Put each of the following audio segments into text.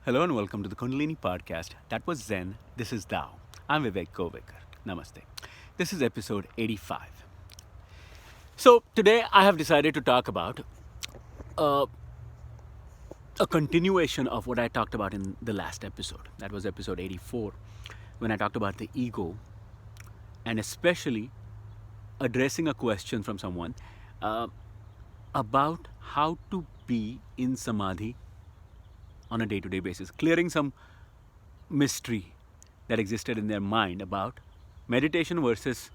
Hello and welcome to the Kundalini podcast. That was Zen. This is Tao. I'm Vivek Govekar. Namaste. This is episode 85. So today I have decided to talk about uh, a continuation of what I talked about in the last episode. That was episode 84, when I talked about the ego and especially addressing a question from someone uh, about how to be in samadhi on a day to day basis, clearing some mystery that existed in their mind about meditation versus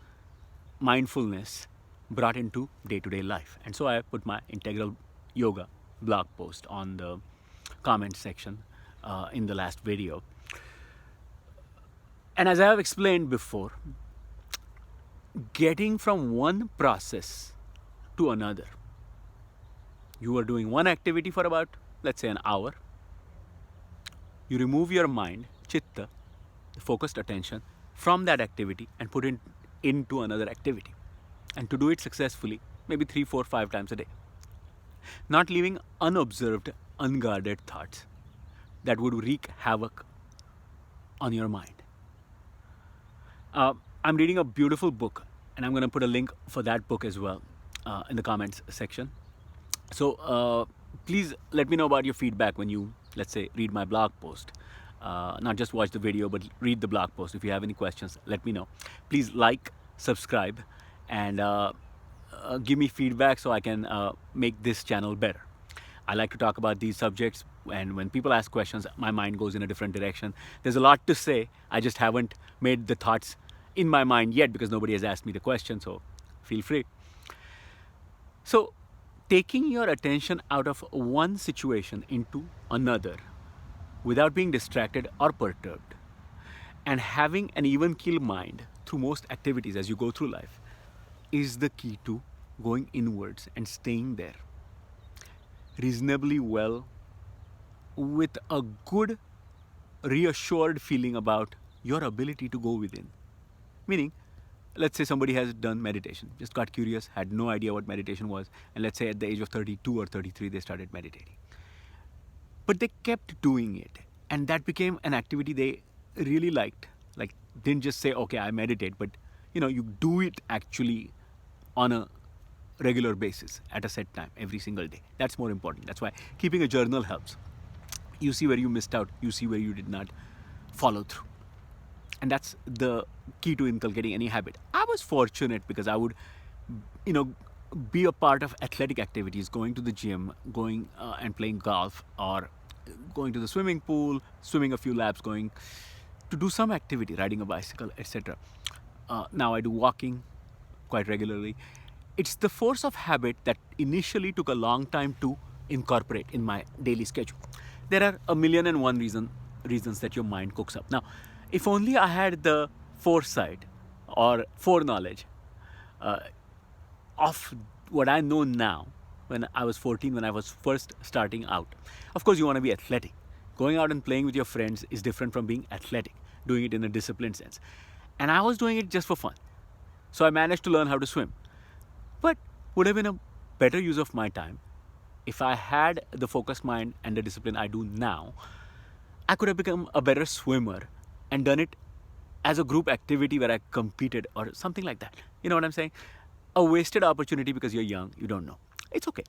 mindfulness brought into day to day life. And so I put my integral yoga blog post on the comment section in the last video. And as I have explained before, getting from one process to another, you are doing one activity for about, let's say, an hour. You remove your mind, chitta, the focused attention, from that activity and put it into another activity. And to do it successfully, maybe 3, 4, 5 times a day. Not leaving unobserved, unguarded thoughts that would wreak havoc on your mind. I'm reading a beautiful book, and I'm going to put a link for that book as well in the comments section. So please let me know about your feedback when you, let's say, read my blog post. Not just watch the video, but read the blog post. If you have any questions, let me know. Please like, subscribe, and give me feedback so I can make this channel better. I like to talk about these subjects, and when people ask questions, my mind goes in a different direction. There's a lot to say. I just haven't made the thoughts in my mind yet because nobody has asked me the question, so feel free. So, taking your attention out of one situation into another without being distracted or perturbed, and having an even keel mind through most activities as you go through life is the key to going inwards and staying there reasonably well with a good, reassured feeling about your ability to go within. Meaning, let's say somebody has done meditation, just got curious, had no idea what meditation was, and let's say at the age of 32 or 33 they started meditating. But they kept doing it, and that became an activity they really liked. Like, didn't just say, okay, I meditate, but you do it actually on a regular basis at a set time every single day. That's more important. That's why keeping a journal helps. You see where you missed out, you see where you did not follow through. And that's the key to inculcating any habit. I was fortunate because I would, be a part of athletic activities, going to the gym, going and playing golf, or going to the swimming pool, swimming a few laps, going to do some activity, riding a bicycle, etc. Now I do walking quite regularly. It's the force of habit that initially took a long time to incorporate in my daily schedule. There are a million and one reasons that your mind cooks up. Now, if only I had the foresight or foreknowledge of what I know now when I was 14, when I was first starting out. Of course, you want to be athletic. Going out and playing with your friends is different from being athletic, doing it in a disciplined sense. And I was doing it just for fun. So I managed to learn how to swim. But would have been a better use of my time if I had the focused mind and the discipline I do now. I could have become a better swimmer and done it as a group activity where I competed or something like that. You know what I'm saying? A wasted opportunity because you're young, you don't know. It's okay.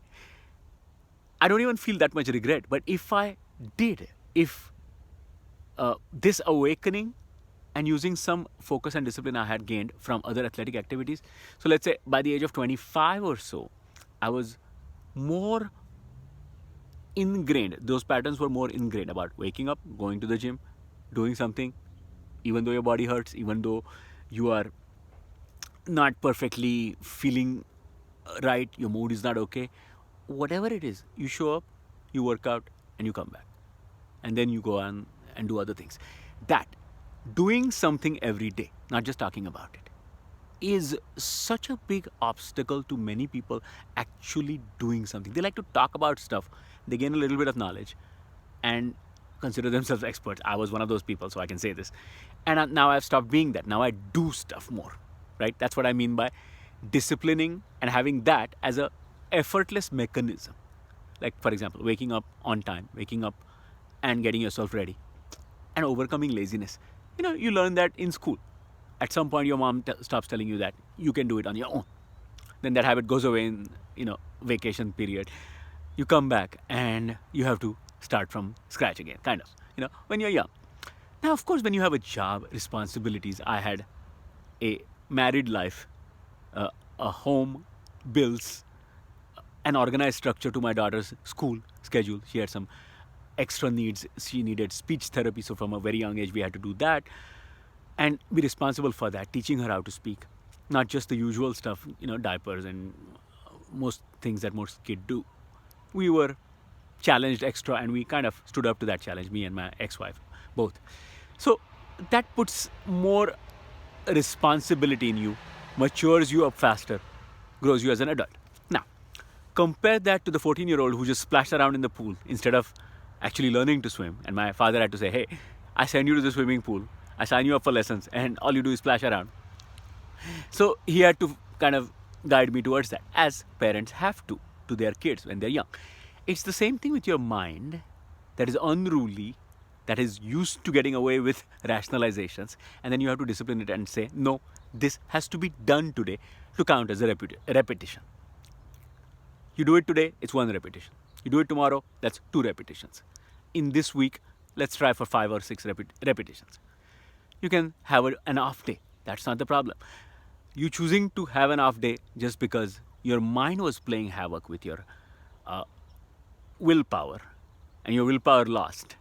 I don't even feel that much regret. But if I did, if this awakening and using some focus and discipline I had gained from other athletic activities, so let's say by the age of 25 or so, I was more ingrained. Those patterns were more ingrained about waking up, going to the gym, doing something, even though your body hurts, even though you are not perfectly feeling right, your mood is not okay, whatever it is, you show up, you work out, and you come back. And then you go on and do other things. That, doing something every day, not just talking about it, is such a big obstacle to many people actually doing something. They like to talk about stuff, they gain a little bit of knowledge, and consider themselves experts. I was one of those people, so I can say this. And now I've stopped being that. Now I do stuff more, right? That's what I mean by disciplining and having that as a effortless mechanism. Like, for example, waking up on time, waking up and getting yourself ready and overcoming laziness. You learn that in school. At some point, your mom stops telling you that you can do it on your own. Then that habit goes away in, vacation period. You come back and you have to start from scratch again, kind of, when you're young. Now, of course, when you have a job, responsibilities, I had a married life, a home, bills, an organized structure to my daughter's school schedule. She had some extra needs. She needed speech therapy, so from a very young age, we had to do that and be responsible for that, teaching her how to speak. Not just the usual stuff, diapers and most things that most kids do. We were challenged extra and we kind of stood up to that challenge, me and my ex-wife, both. So that puts more responsibility in you, matures you up faster, grows you as an adult. Now, compare that to the 14-year-old who just splashed around in the pool instead of actually learning to swim. And my father had to say, hey, I send you to the swimming pool, I sign you up for lessons, and all you do is splash around. So he had to kind of guide me towards that, as parents have to their kids when they're young. It's the same thing with your mind that is unruly, that is used to getting away with rationalizations, and then you have to discipline it and say, no, this has to be done today to count as a repetition. You do it today, it's 1 repetition. You do it tomorrow, that's 2 repetitions. In this week, let's try for 5 or 6 repetitions. You can have an off day. That's not the problem. You choosing to have an off day just because your mind was playing havoc with your willpower and your willpower lost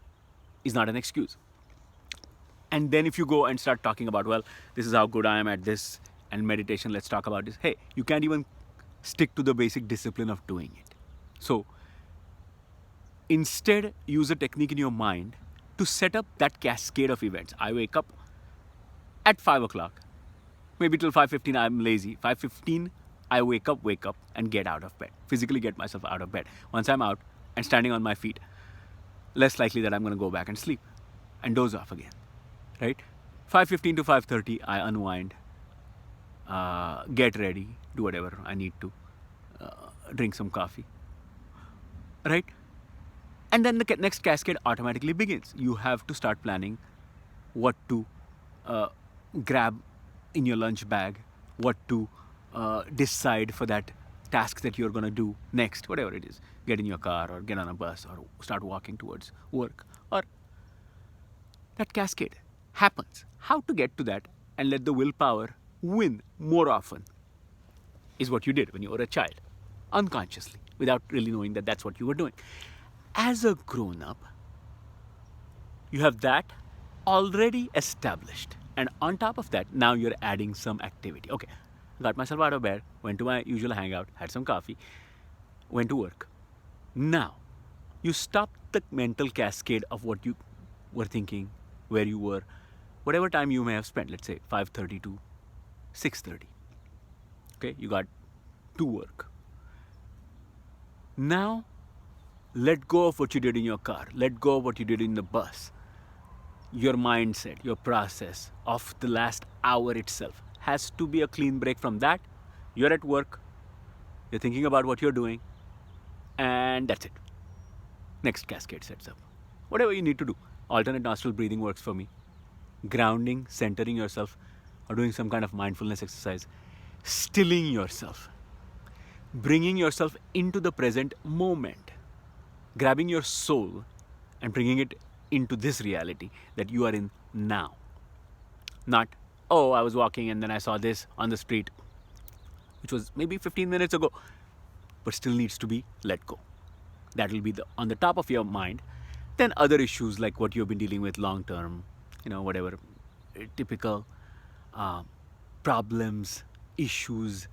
is not an excuse. And then if you go and start talking about, well, this is how good I am at this, and meditation, let's talk about this. Hey, you can't even stick to the basic discipline of doing it. So instead, use a technique in your mind to set up that cascade of events. I wake up at 5 o'clock. Maybe till 5:15 I'm lazy. 5:15 I wake up and get out of bed. Physically get myself out of bed. Once I'm out and standing on my feet, less likely that I'm going to go back and sleep and doze off again, right? 5:15 to 5:30 I unwind, get ready, do whatever I need to, drink some coffee, right? And then the next cascade automatically begins. You have to start planning what to grab in your lunch bag, what to decide for that task that you're going to do next, whatever it is. Get in your car or get on a bus or start walking towards work, or that cascade happens. How to get to that and let the willpower win more often is what you did when you were a child, unconsciously, without really knowing that that's what you were doing. As a grown-up, you have that already established. And on top of that, now you're adding some activity. Okay, got myself out of bed, went to my usual hangout, had some coffee, went to work. Now, you stop the mental cascade of what you were thinking, where you were, whatever time you may have spent, let's say 5:30 to 6:30. Okay, you got to work. Now, let go of what you did in your car. Let go of what you did in the bus. Your mindset, your process of the last hour itself has to be a clean break from that. You're at work. You're thinking about what you're doing. And that's it. Next cascade sets up. Whatever you need to do. Alternate nostril breathing works for me. Grounding, centering yourself, or doing some kind of mindfulness exercise. Stilling yourself. Bringing yourself into the present moment. Grabbing your soul and bringing it into this reality that you are in now. Not, oh, I was walking and then I saw this on the street, which was maybe 15 minutes ago, but still needs to be let go. That will be on the top of your mind. Then other issues like what you've been dealing with long term, whatever, typical problems, issues,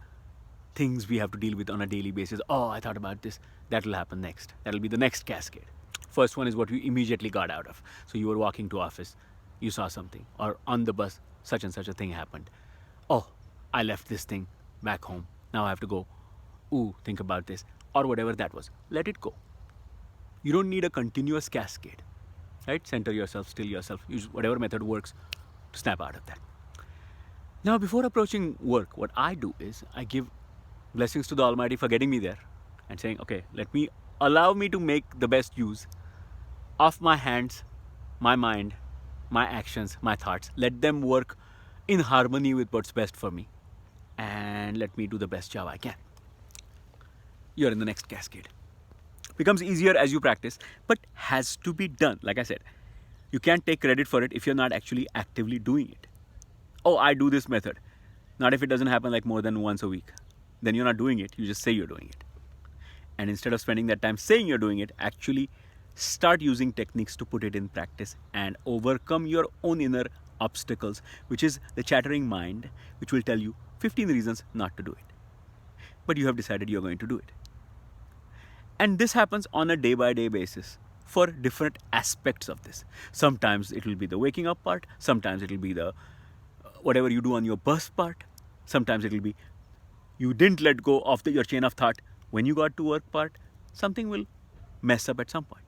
things we have to deal with on a daily basis. Oh, I thought about this. That will happen next. That will be the next cascade. First one is what you immediately got out of. So you were walking to office, you saw something, or on the bus, such and such a thing happened. Oh, I left this thing back home. Now I have to go, think about this, or whatever that was. Let it go. You don't need a continuous cascade, right? Center yourself, still yourself, use whatever method works to snap out of that. Now, before approaching work, what I do is I give blessings to the Almighty for getting me there and saying, okay, allow me to make the best use off my hands, my mind, my actions, my thoughts. Let them work in harmony with what's best for me. And let me do the best job I can. You're in the next cascade. Becomes easier as you practice, but has to be done. Like I said, you can't take credit for it if you're not actually actively doing it. Oh, I do this method. Not if it doesn't happen like more than once a week. Then you're not doing it, you just say you're doing it. And instead of spending that time saying you're doing it, actually start using techniques to put it in practice and overcome your own inner obstacles, which is the chattering mind, which will tell you 15 reasons not to do it. But you have decided you're going to do it. And this happens on a day-by-day basis for different aspects of this. Sometimes it will be the waking up part. Sometimes it will be the whatever you do on your bus part. Sometimes it will be you didn't let go of your chain of thought when you got to work part. Something will mess up at some point.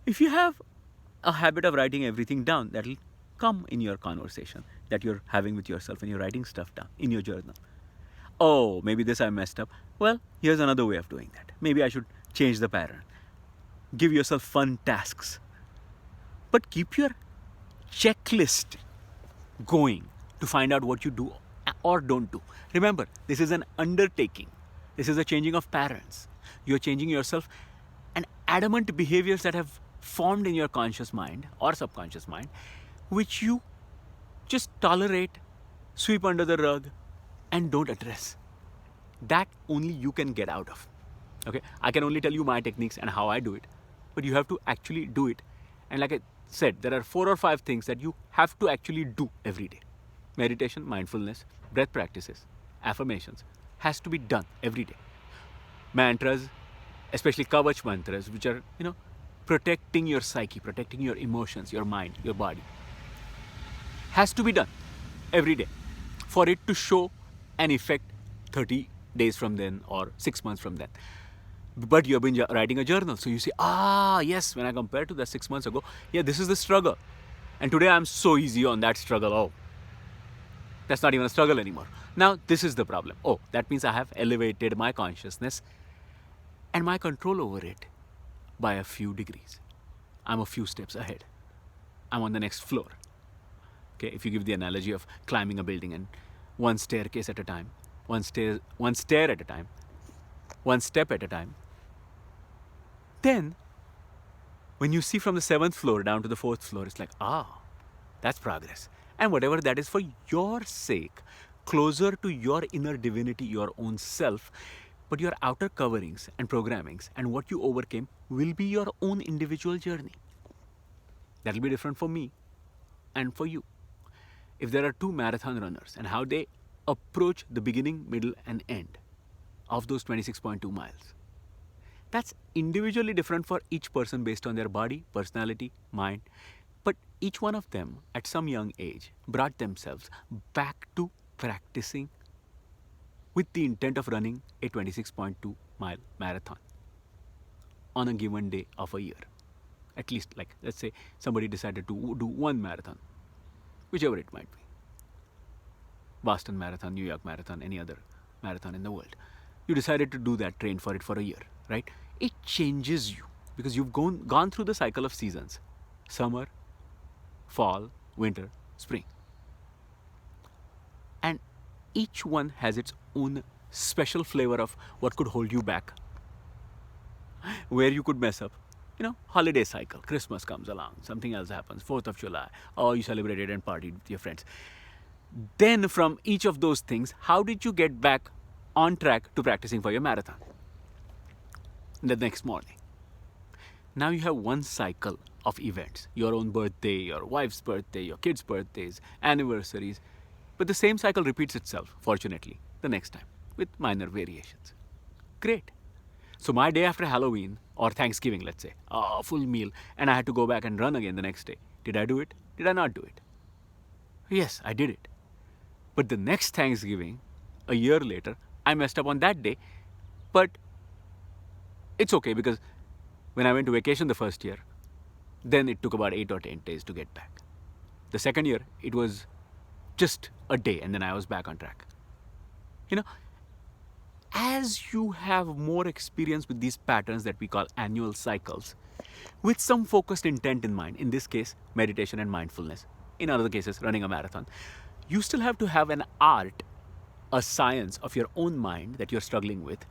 If you have a habit of writing everything down, that will come in your conversation that you're having with yourself when you're writing stuff down in your journal. Oh, maybe this I messed up. Well, here's another way of doing that. Maybe I should change the pattern. Give yourself fun tasks. But keep your checklist going to find out what you do or don't do. Remember, this is an undertaking. This is a changing of patterns. You're changing yourself and adamant behaviors that have formed in your conscious mind or subconscious mind, which you just tolerate, sweep under the rug, and don't address. That only you can get out of. Okay, I can only tell you my techniques and how I do it, but you have to actually do it. And like I said, there are 4 or 5 things that you have to actually do every day. Meditation, mindfulness, breath practices, affirmations has to be done every day. Mantras, especially Kavach mantras, which are, protecting your psyche, protecting your emotions, your mind, your body, has to be done every day for it to show an effect 30 days from then or 6 months from then. But you have been writing a journal, so you say, yes, when I compare to that 6 months ago, yeah, this is the struggle. And today I'm so easy on that struggle. Oh, that's not even a struggle anymore. Now this is the problem. Oh, that means I have elevated my consciousness and my control over it by a few degrees. I'm a few steps ahead. I'm on the next floor. Okay, if you give the analogy of climbing a building and one staircase at a time, one stair at a time, one step at a time, then when you see from the 7th floor down to the 4th floor, it's like, that's progress. And whatever that is for your sake, closer to your inner divinity, your own self, but your outer coverings and programmings and what you overcame will be your own individual journey. That'll be different for me and for you. If there are 2 marathon runners and how they approach the beginning, middle, and end of those 26.2 miles, that's individually different for each person based on their body, personality, mind. But each one of them at some young age brought themselves back to practicing with the intent of running a 26.2 mile marathon on a given day of a year. At least, like, let's say somebody decided to do 1 marathon, whichever it might be. Boston Marathon, New York Marathon, any other marathon in the world. You decided to do that, train for it for a year, right? It changes you because you've gone through the cycle of seasons. Summer, fall, winter, spring. And each one has its own special flavor of what could hold you back, where you could mess up. Holiday cycle, Christmas comes along, something else happens, 4th of July, or you celebrated and partied with your friends. Then from each of those things, how did you get back on track to practicing for your marathon? The next morning. Now you have one cycle of events, your own birthday, your wife's birthday, your kids' birthdays, anniversaries. But the same cycle repeats itself, fortunately, the next time with minor variations. Great. So my day after Halloween or Thanksgiving, let's say, a full meal, and I had to go back and run again the next day. Did I do it? Did I not do it? Yes, I did it. But the next Thanksgiving, a year later, I messed up on that day. But it's okay because when I went to vacation the first year, then it took about 8 or 10 days to get back. The second year, it was just a day and then I was back on track. As you have more experience with these patterns that we call annual cycles, with some focused intent in mind, in this case, meditation and mindfulness, in other cases, running a marathon. You still have to have an art, a science of your own mind that you're struggling with.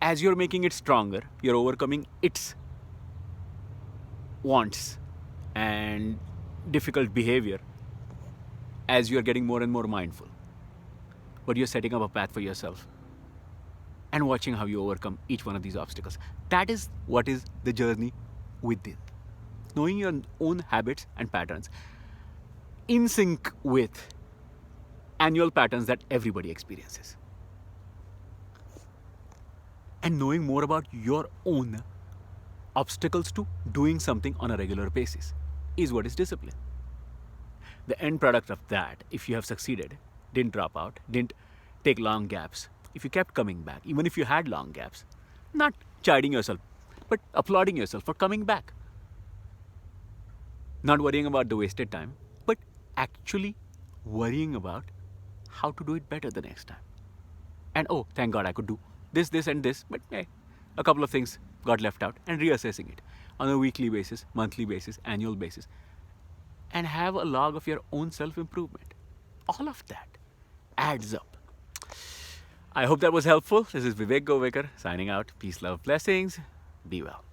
As you're making it stronger, you're overcoming its wants and difficult behavior as you're getting more and more mindful. But you're setting up a path for yourself and watching how you overcome each one of these obstacles. That is what is the journey within. Knowing your own habits and patterns in sync with annual patterns that everybody experiences. And knowing more about your own obstacles to doing something on a regular basis is what is discipline. The end product of that, if you have succeeded, didn't drop out, didn't take long gaps, if you kept coming back, even if you had long gaps, not chiding yourself, but applauding yourself for coming back. Not worrying about the wasted time, but actually worrying about how to do it better the next time. And oh, thank God I could do this, this, and this, but hey, a couple of things got left out, and reassessing it on a weekly basis, monthly basis, annual basis, and have a log of your own self-improvement. All of that adds up. I hope that was helpful. This is Vivek Govekar signing out. Peace, love, blessings. Be well.